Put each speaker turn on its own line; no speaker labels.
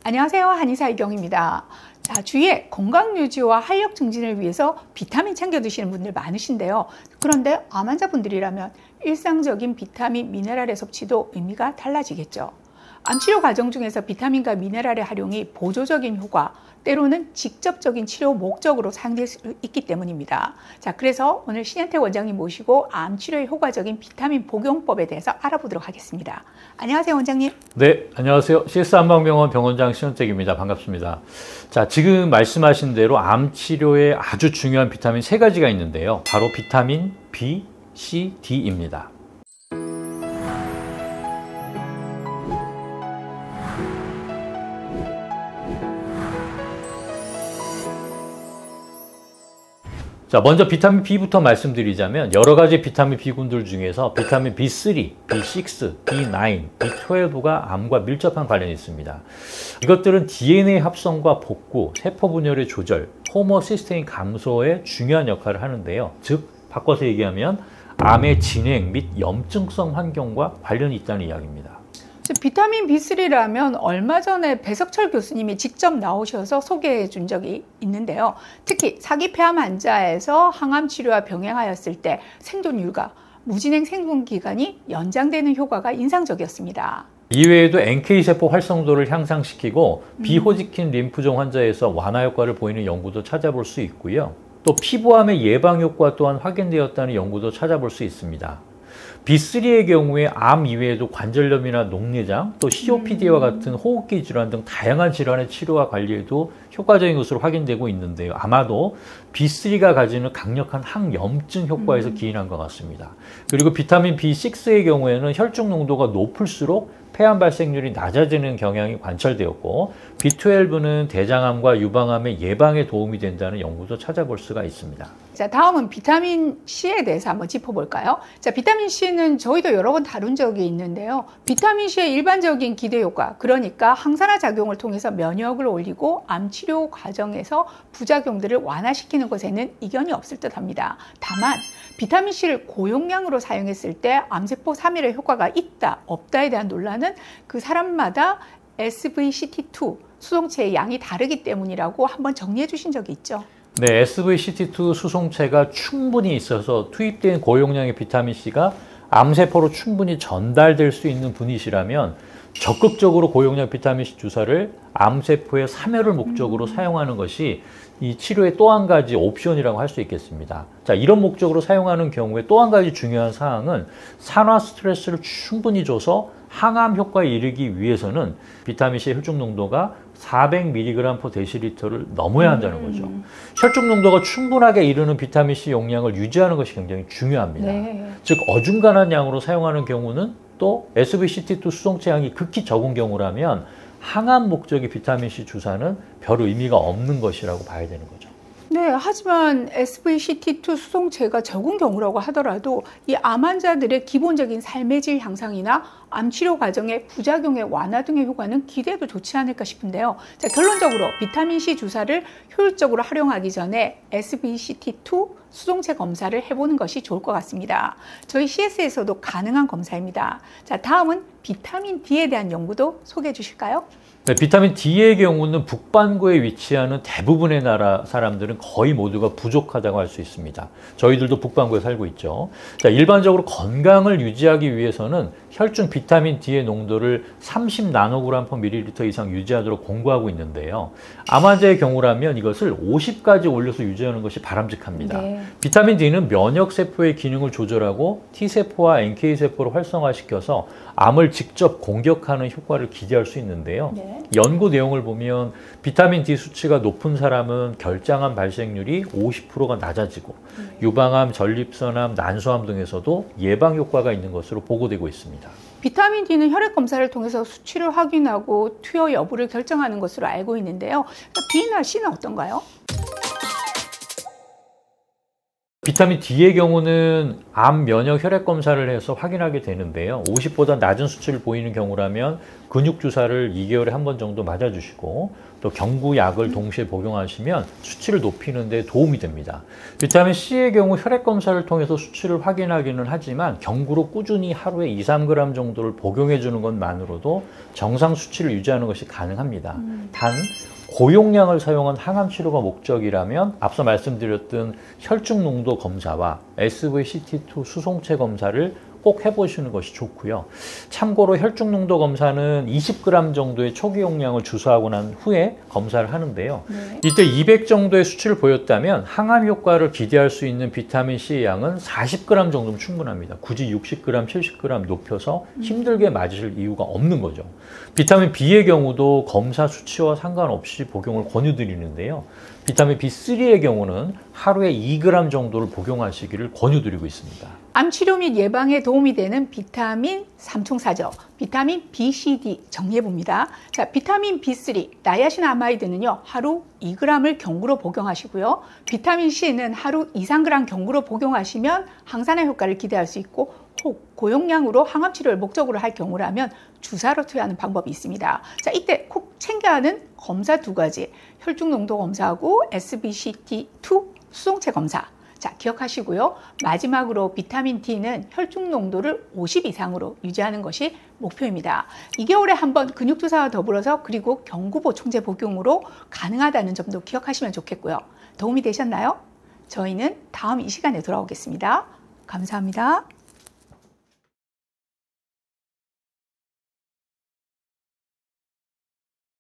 안녕하세요. 한의사 이경입니다. 자, 주위에 건강 유지와 활력 증진을 위해서 비타민 챙겨 드시는 분들 많으신데요. 그런데 암 환자분들이라면 일상적인 비타민, 미네랄의 섭취도 의미가 달라지겠죠. 암 치료 과정 중에서 비타민과 미네랄의 활용이 보조적인 효과, 때로는 직접적인 치료 목적으로 사용될 수 있기 때문입니다. 자, 그래서 오늘 신현택 원장님 모시고 암 치료에 효과적인 비타민 복용법에 대해서 알아보도록 하겠습니다. 안녕하세요, 원장님.
네, 안녕하세요. CS 한방병원 병원장 신현택입니다. 반갑습니다. 자, 지금 말씀하신 대로 암 치료에 아주 중요한 비타민 세 가지가 있는데요. 바로 비타민 B, C, D입니다. 자, 먼저 비타민 B부터 말씀드리자면 여러 가지 비타민 B군들 중에서 비타민 B3, B6, B9, B12가 암과 밀접한 관련이 있습니다. 이것들은 DNA 합성과 복구, 세포 분열의 조절, 호모시스테인 감소에 중요한 역할을 하는데요. 즉, 바꿔서 얘기하면 암의 진행 및 염증성 환경과 관련이 있다는 이야기입니다.
비타민 B3라면 얼마 전에 배석철 교수님이 직접 나오셔서 소개해 준 적이 있는데요. 특히 사기 폐암 환자에서 항암 치료와 병행하였을 때 생존 율과 무진행 생존 기간이 연장되는 효과가 인상적이었습니다.
이외에도 NK세포 활성도를 향상시키고 비호지킨 림프종 환자에서 완화 효과를 보이는 연구도 찾아볼 수 있고요. 또 피부암의 예방 효과 또한 확인되었다는 연구도 찾아볼 수 있습니다. B3의 경우에 암 이외에도 관절염이나 녹내장, 또 COPD와 같은 호흡기 질환 등 다양한 질환의 치료와 관리에도 효과적인 것으로 확인되고 있는데요. 아마도 B3가 가지는 강력한 항염증 효과에서 기인한 것 같습니다. 그리고 비타민 B6의 경우에는 혈중 농도가 높을수록 폐암 발생률이 낮아지는 경향이 관찰되었고, B12는 대장암과 유방암의 예방에 도움이 된다는 연구도 찾아볼 수가 있습니다.
자, 다음은 비타민 C에 대해서 한번 짚어볼까요? 자, 비타민 C는 저희도 여러 번 다룬 적이 있는데요. 비타민 C의 일반적인 기대 효과, 그러니까 항산화 작용을 통해서 면역을 올리고 암 치료 과정에서 부작용들을 완화시키는 것에는 이견이 없을 듯합니다. 다만 비타민 C를 고용량으로 사용했을 때 암세포 사멸의 효과가 있다, 없다에 대한 논란은 그 사람마다 SVCT2 수송체의 양이 다르기 때문이라고 한번 정리해 주신 적이 있죠.
네, SVCT2 수송체가 충분히 있어서 투입된 고용량의 비타민C가 암세포로 충분히 전달될 수 있는 분이시라면 적극적으로 고용량 비타민C 주사를 암세포의 사멸을 목적으로 사용하는 것이 이 치료의 또 한 가지 옵션이라고 할 수 있겠습니다. 자, 이런 목적으로 사용하는 경우에 또 한 가지 중요한 사항은 산화 스트레스를 충분히 줘서 항암 효과에 이르기 위해서는 비타민C의 혈중 농도가 400mg/dl를 넘어야 한다는 거죠. 혈중 농도가 충분하게 이르는 비타민C 용량을 유지하는 것이 굉장히 중요합니다.
네.
즉, 어중간한 양으로 사용하는 경우는 또 SVCT2 수송체 양이 극히 적은 경우라면 항암 목적의 비타민C 주사는 별 의미가 없는 것이라고 봐야 되는 거죠.
네, 하지만 SVCT2 수송체가 적은 경우라고 하더라도 이 암 환자들의 기본적인 삶의 질 향상이나 암 치료 과정의 부작용의 완화 등의 효과는 기대해도 좋지 않을까 싶은데요. 자, 결론적으로 비타민C 주사를 효율적으로 활용하기 전에 SVCT2 수송체 검사를 해보는 것이 좋을 것 같습니다. 저희 CS에서도 가능한 검사입니다. 자, 다음은 비타민 D에 대한 연구도 소개해 주실까요?
네, 비타민 D의 경우는 북반구에 위치하는 대부분의 나라 사람들은 거의 모두가 부족하다고 할 수 있습니다. 저희들도 북반구에 살고 있죠. 자, 일반적으로 건강을 유지하기 위해서는 혈중 비타민 D의 농도를 30나노g/ml 이상 유지하도록 권고하고 있는데요. 암 환자의 경우라면 이것을 50까지 올려서 유지하는 것이 바람직합니다.
네.
비타민 D는 면역세포의 기능을 조절하고 T세포와 NK세포를 활성화시켜서 암을 직접 공격하는 효과를 기대할 수 있는데요.
네.
연구 내용을 보면 비타민 D 수치가 높은 사람은 결장암 발생률이 50%가 낮아지고 유방암, 전립선암, 난소암 등에서도 예방 효과가 있는 것으로 보고되고 있습니다.
비타민 D는 혈액 검사를 통해서 수치를 확인하고 투여 여부를 결정하는 것으로 알고 있는데요. B나 C는 어떤가요?
비타민 D의 경우는 암 면역 혈액 검사를 해서 확인하게 되는데요. 50보다 낮은 수치를 보이는 경우라면 근육 주사를 2개월에 한 번 정도 맞아주시고 또 경구약을 동시에 복용하시면 수치를 높이는 데 도움이 됩니다. 비타민 C의 경우 혈액 검사를 통해서 수치를 확인하기는 하지만 경구로 꾸준히 하루에 2-3g 정도를 복용해 주는 것만으로도 정상 수치를 유지하는 것이 가능합니다. 단 고용량을 사용한 항암 치료가 목적이라면 앞서 말씀드렸던 혈중 농도 검사와 SVCT2 수송체 검사를 꼭 해보시는 것이 좋고요. 참고로 혈중 농도 검사는 20g 정도의 초기 용량을 주사하고 난 후에 검사를 하는데요. 이때 200 정도의 수치를 보였다면 항암 효과를 기대할 수 있는 비타민 C의 양은 40g 정도면 충분합니다. 굳이 60g, 70g 높여서 힘들게 맞으실 이유가 없는 거죠. 비타민 B의 경우도 검사 수치와 상관없이 복용을 권유드리는데요. 비타민 B3의 경우는 하루에 2g 정도를 복용하시기를 권유드리고 있습니다.
암 치료 및 예방에 도움이 되는 비타민 3총사죠. 비타민 B, C, D 정리해봅니다. 자, 비타민 B3, 나이아신아마이드는요, 하루 2g을 경구로 복용하시고요. 비타민 C는 하루 2-3g 경구로 복용하시면 항산화 효과를 기대할 수 있고, 혹 고용량으로 항암 치료를 목적으로 할 경우라면 주사로 투여하는 방법이 있습니다. 자, 이때 꼭 챙겨야 하는 검사 2가지, 혈중 농도 검사하고 SBCT2 수송체 검사. 자, 기억하시고요. 마지막으로 비타민 D는 혈중 농도를 50 이상으로 유지하는 것이 목표입니다. 2개월에 한 번 근육주사와 더불어서 그리고 경구보충제 복용으로 가능하다는 점도 기억하시면 좋겠고요. 도움이 되셨나요? 저희는 다음 이 시간에 돌아오겠습니다. 감사합니다.